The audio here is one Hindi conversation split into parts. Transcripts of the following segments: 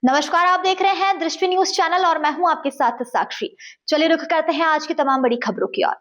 नमस्कार, आप देख रहे हैं दृष्टि न्यूज चैनल और मैं हूं आपके साथ साक्षी। चलिए रुक करते हैं आज की तमाम बड़ी खबरों की ओर।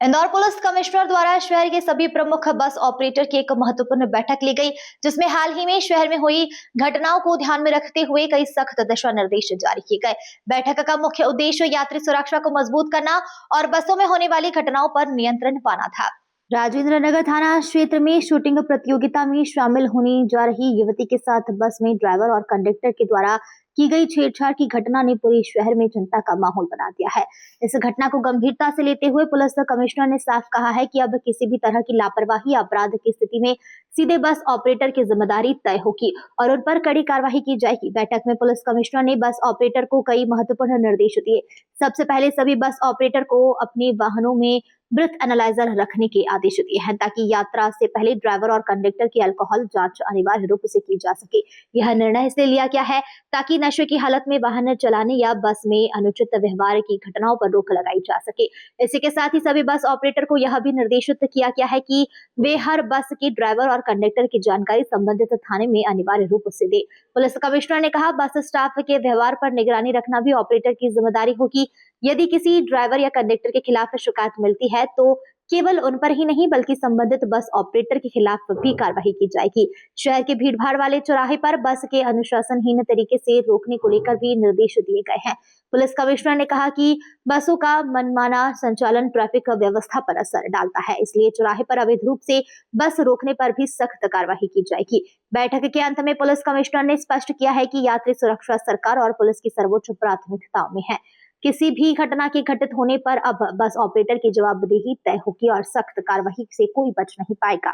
इंदौर पुलिस कमिश्नर द्वारा शहर के सभी प्रमुख बस ऑपरेटर की एक महत्वपूर्ण बैठक ली गई, जिसमें हाल ही में शहर में हुई घटनाओं को ध्यान में रखते हुए कई सख्त दिशा निर्देश जारी किए गए। बैठक का मुख्य उद्देश्य यात्री सुरक्षा को मजबूत करना और बसों में होने वाली घटनाओं पर नियंत्रण पाना था। राजेंद्र नगर थाना क्षेत्र में शूटिंग प्रतियोगिता में शामिल होने जा रही युवती के साथ बस में ड्राइवर और कंडक्टर के द्वारा की गई छेड़छाड़ की घटना ने पूरे शहर में चिंता का माहौल बना दिया है। इस घटना को गंभीरता से लेते हुए पुलिस कमिश्नर ने साफ कहा है कि अब किसी भी तरह की लापरवाही या अपराध की स्थिति में सीधे बस ऑपरेटर की जिम्मेदारी तय होगी और उन पर कड़ी कार्रवाई की जाएगी। बैठक में पुलिस कमिश्नर ने बस ऑपरेटर को कई महत्वपूर्ण निर्देश दिए। सबसे पहले सभी बस ऑपरेटर को अपने वाहनों में ब्रेथ एनालाइजर रखने के आदेश दिए हैं, ताकि यात्रा से पहले ड्राइवर और कंडक्टर की अल्कोहल जांच अनिवार्य रूप से की जा सके। यह निर्णय इसलिए लिया गया है ताकि नशे की हालत में वाहन चलाने या बस में अनुचित व्यवहार की घटनाओं पर रोक लगाई जा सके। इसी के साथ ही सभी बस ऑपरेटर को यह भी निर्देशित किया गया है कि वे हर बस की ड्राइवर और कंडक्टर की जानकारी संबंधित थाने में अनिवार्य रूप से दे। पुलिस कमिश्नर ने कहा, बस स्टाफ के व्यवहार पर निगरानी रखना भी ऑपरेटर की जिम्मेदारी होगी। यदि किसी ड्राइवर या कंडक्टर के खिलाफ शिकायत मिलती है तो केवल उन पर ही नहीं बल्कि संबंधित बस ऑपरेटर के खिलाफ भी कार्रवाई की जाएगी। शहर के भीड़भाड़ वाले चौराहे पर बस के अनुशासनहीन तरीके से रोकने को लेकर भी निर्देश दिए गए हैं। पुलिस कमिश्नर ने कहा कि बसों का मनमाना संचालन ट्रैफिक व्यवस्था पर असर डालता है, इसलिए चौराहे पर अवैध रूप से बस रोकने पर भी सख्त कार्रवाई की जाएगी। बैठक के अंत में पुलिस कमिश्नर ने स्पष्ट किया है कि यात्री सुरक्षा सरकार और पुलिस की सर्वोच्च प्राथमिकताओं में है। किसी भी घटना के घटित होने पर अब बस ऑपरेटर की जवाबदेही तय होगी और सख्त कार्रवाई से कोई बच नहीं पाएगा।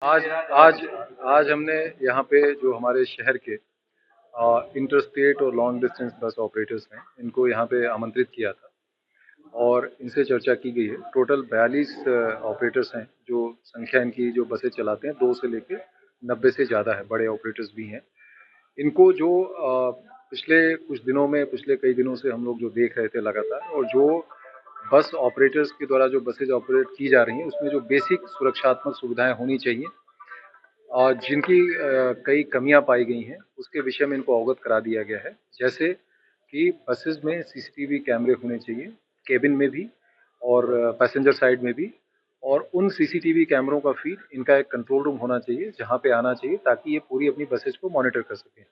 आज आज आज हमने यहाँ पे जो हमारे शहर के इंटर स्टेट और लॉन्ग डिस्टेंस बस ऑपरेटर्स हैं, इनको यहाँ पे आमंत्रित किया था और इनसे चर्चा की गई है। टोटल 42 ऑपरेटर्स हैं, जो संख्या इनकी जो बसें चलाते हैं 2 से लेके 90 से ज़्यादा है, बड़े ऑपरेटर्स भी हैं। इनको जो पिछले कुछ दिनों में, पिछले कई दिनों से हम लोग जो देख रहे थे लगातार, और जो बस ऑपरेटर्स के द्वारा जो बसेज ऑपरेट की जा रही हैं, उसमें जो बेसिक सुरक्षात्मक सुविधाएं होनी चाहिए और जिनकी कई कमियां पाई गई हैं, उसके विषय में इनको अवगत करा दिया गया है। जैसे कि बसेस में सीसीटीवी कैमरे होने चाहिए, केबिन में भी और पैसेंजर साइड में भी, और उन सीसीटीवी कैमरों का फीड इनका एक कंट्रोल रूम होना चाहिए, जहां पे आना चाहिए, ताकि ये पूरी अपनी बसेज को मॉनिटर कर सकें।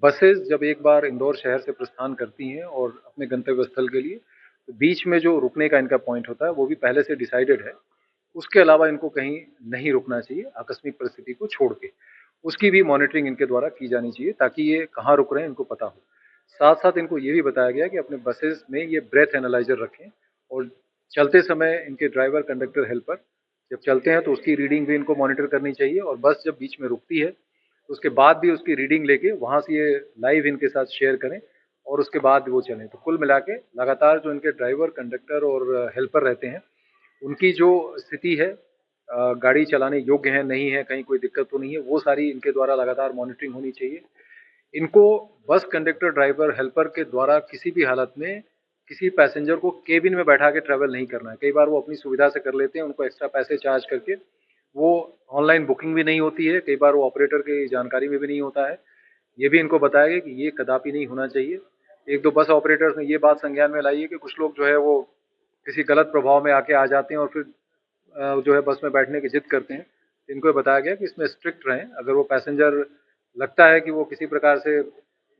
बसेस जब एक बार इंदौर शहर से प्रस्थान करती हैं और अपने गंतव्य स्थल के लिए, तो बीच में जो रुकने का इनका पॉइंट होता है, वो भी पहले से डिसाइडेड है। उसके अलावा इनको कहीं नहीं रुकना चाहिए आकस्मिक परिस्थिति को छोड़ के। उसकी भी मॉनिटरिंग इनके द्वारा की जानी चाहिए, ताकि ये कहाँ रुक रहे हैं इनको पता हो। साथ-साथ इनको ये भी बताया गया है कि अपने बसेस में ये ब्रेथ एनालाइज़र रखें, और चलते समय इनके ड्राइवर, कंडक्टर, हेल्पर जब चलते हैं तो उसकी रीडिंग भी इनको मॉनिटर करनी चाहिए, और बस जब बीच में रुकती है तो उसके बाद भी उसकी रीडिंग लेके वहाँ से ये लाइव इनके साथ शेयर करें और उसके बाद वो चलें। तो कुल मिला के लगातार जो इनके ड्राइवर, कंडक्टर और हेल्पर रहते हैं, उनकी जो स्थिति है, गाड़ी चलाने योग्य है, नहीं है, कहीं कोई दिक्कत तो नहीं है, वो सारी इनके द्वारा लगातार मॉनिटरिंग होनी चाहिए। इनको बस कंडक्टर, ड्राइवर, हेल्पर के द्वारा किसी भी हालत में किसी पैसेंजर को केबिन में बैठा के ट्रैवल नहीं करना है। कई बार वो अपनी सुविधा से कर लेते हैं, उनको एक्स्ट्रा पैसे चार्ज करके। वो ऑनलाइन बुकिंग भी नहीं होती है, कई बार वो ऑपरेटर की जानकारी में भी नहीं होता है। ये भी इनको बताया गया कि ये कदापि नहीं होना चाहिए। 1-2 बस ऑपरेटर्स ने ये बात संज्ञान में लाई है कि कुछ लोग जो है वो किसी गलत प्रभाव में आके आ जाते हैं और फिर जो है बस में बैठने की जिद करते हैं। इनको ये बताया गया कि इसमें स्ट्रिक्ट रहें। अगर वो पैसेंजर लगता है कि वो किसी प्रकार से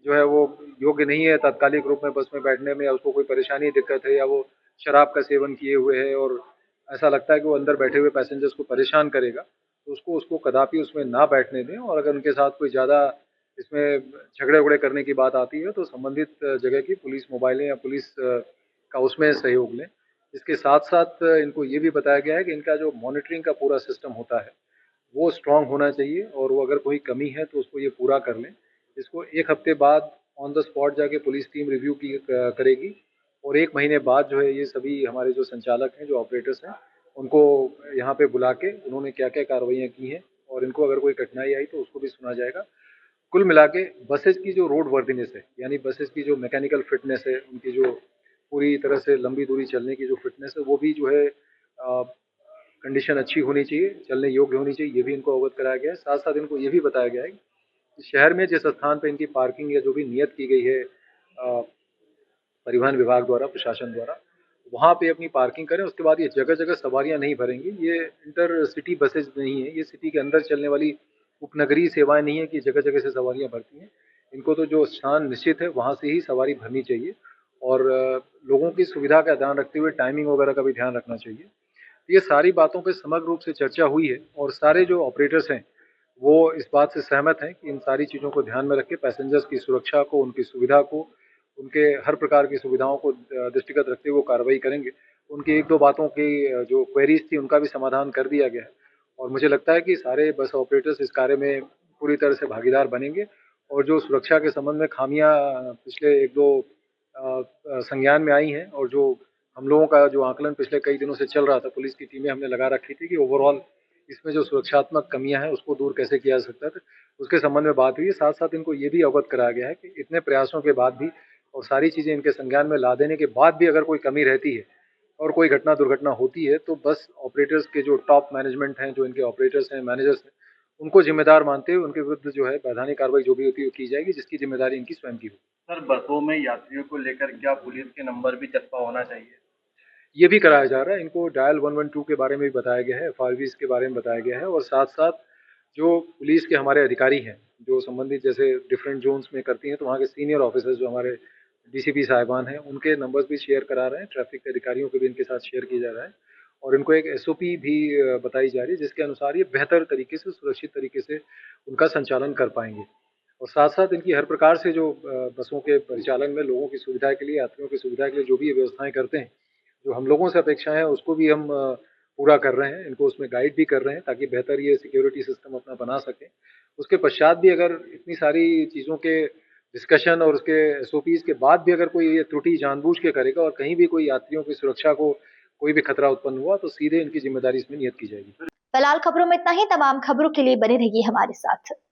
जो है वो योग्य नहीं है तात्कालिक रूप में बस में बैठने में, या उसको कोई परेशानी, दिक्कत है, या वो शराब का सेवन किए हुए है और ऐसा लगता है कि वो अंदर बैठे हुए पैसेंजर्स को परेशान करेगा, तो उसको उसको कदापि उसमें ना बैठने दें। और अगर उनके साथ कोई ज़्यादा इसमें झगड़े-वगड़े करने की बात आती है, तो संबंधित जगह की पुलिस मोबाइलें या पुलिस का उसमें सहयोग लें। इसके साथ-साथ इनको ये भी बताया गया है कि इनका जो मॉनिटरिंग का पूरा सिस्टम होता है, वो स्ट्रॉन्ग होना चाहिए, और वो अगर कोई कमी है तो उसको ये पूरा कर लें। इसको 1 हफ्ते बाद ऑन द स्पॉट जाके पुलिस टीम रिव्यू की करेगी, और 1 महीने बाद जो है ये सभी हमारे जो संचालक हैं, जो ऑपरेटर्स हैं, उनको यहाँ पे बुला के उन्होंने क्या-क्या कार्रवाइयाँ की हैं और इनको अगर कोई कठिनाई आई तो उसको भी सुना जाएगा। कुल मिला के बसेज़ की जो रोड वर्दीनेस है, यानी बसेज़ की जो मैकेनिकल फिटनेस है, उनकी जो पूरी तरह से लंबी दूरी चलने की जो फिटनेस है, वो भी जो है कंडीशन अच्छी होनी चाहिए, चलने योग्य होनी चाहिए, ये भी इनको अवगत कराया गया है। साथ-साथ इनको ये भी बताया गया है शहर में जिस स्थान पे इनकी पार्किंग या जो भी नियत की गई है परिवहन विभाग द्वारा, प्रशासन द्वारा, वहाँ पे अपनी पार्किंग करें। उसके बाद ये जगह-जगह सवारियाँ नहीं भरेंगी। ये इंटरसिटी बसेज़ नहीं है, ये सिटी के अंदर चलने वाली उपनगरीय सेवाएँ नहीं है कि जगह-जगह से सवारियाँ भरती हैं। इनको तो जो स्थान निश्चित है, वहाँ से ही सवारी भरनी चाहिए और लोगों की सुविधा का ध्यान रखते हुए टाइमिंग वगैरह का भी ध्यान रखना चाहिए। ये सारी बातों पे समग्र रूप से चर्चा हुई है और सारे जो ऑपरेटर्स हैं, वो इस बात से सहमत हैं कि इन सारी चीज़ों को ध्यान में रख के पैसेंजर्स की सुरक्षा को, उनकी सुविधा को, उनके हर प्रकार की सुविधाओं को दृष्टिगत रखते हुए वो कार्रवाई करेंगे। उनकी 1-2 बातों की जो क्वेरीज़ थी उनका भी समाधान कर दिया गया है और मुझे लगता है कि सारे बस ऑपरेटर्स इस कार्य में पूरी तरह से भागीदार बनेंगे और जो सुरक्षा के संबंध में खामियाँ पिछले 1-2 संज्ञान में आई हैं और जो हम लोगों का जो आकलन पिछले कई दिनों से चल रहा था, पुलिस की टीमें हमने लगा रखी थी कि ओवरऑल इसमें जो सुरक्षात्मक कमियाँ हैं, उसको दूर कैसे किया जा सकता है, उसके संबंध में बात हुई है। साथ-साथ इनको ये भी अवगत कराया गया है कि इतने प्रयासों के बाद भी और सारी चीज़ें इनके संज्ञान में ला देने के बाद भी अगर कोई कमी रहती है और कोई घटना दुर्घटना होती है, तो बस ऑपरेटर्स के जो टॉप मैनेजमेंट हैं, जो इनके ऑपरेटर्स हैं, मैनेजर्स हैं, उनको ज़िम्मेदार मानते हुए उनके विरुद्ध जो है वैधानिक कार्रवाई जो भी होती है, वो की जाएगी, जिसकी ज़िम्मेदारी इनकी स्वयं की होगी। सर, बसों में यात्रियों को लेकर क्या पुलिस के नंबर भी चस्पा होना चाहिए? ये भी कराया जा रहा है, इनको डायल 112 के बारे में भी बताया गया है, एफआरवीज़ के बारे में बताया गया है और साथ-साथ जो पुलिस के हमारे अधिकारी हैं, जो संबंधित जैसे डिफरेंट ज़ोन्स में करती हैं, तो वहाँ के सीनियर ऑफिसर्स जो हमारे डीसीपी साहिबान हैं, उनके नंबर्स भी शेयर करा रहे हैं, ट्रैफ़िक के अधिकारियों के भी इनके साथ शेयर किया जा रहा है और इनको एक एसओपी भी बताई जा रही है, जिसके अनुसार ये बेहतर तरीके से, सुरक्षित तरीके से उनका संचालन कर पाएँगे। और साथ-साथ इनकी हर प्रकार से जो बसों के परिचालन में लोगों की सुविधा के लिए, यात्रियों की सुविधा के लिए जो भी ये व्यवस्थाएँ करते हैं, जो हम लोगों से अपेक्षाएँ हैं उसको भी हम पूरा कर रहे हैं, इनको उसमें गाइड भी कर रहे हैं ताकि बेहतर ये सिक्योरिटी सिस्टम अपना बना सकें। उसके पश्चात भी अगर इतनी सारी चीज़ों के डिस्कशन और उसके एसओपीज़ के बाद भी अगर कोई ये त्रुटि जानबूझ के करेगा और कहीं भी कोई यात्रियों की सुरक्षा को कोई भी खतरा उत्पन्न हुआ, तो सीधे इनकी ज़िम्मेदारी इसमें नियत की जाएगी। फिलहाल खबरों में इतना ही। तमाम खबरों के लिए बने रहिए हमारे साथ।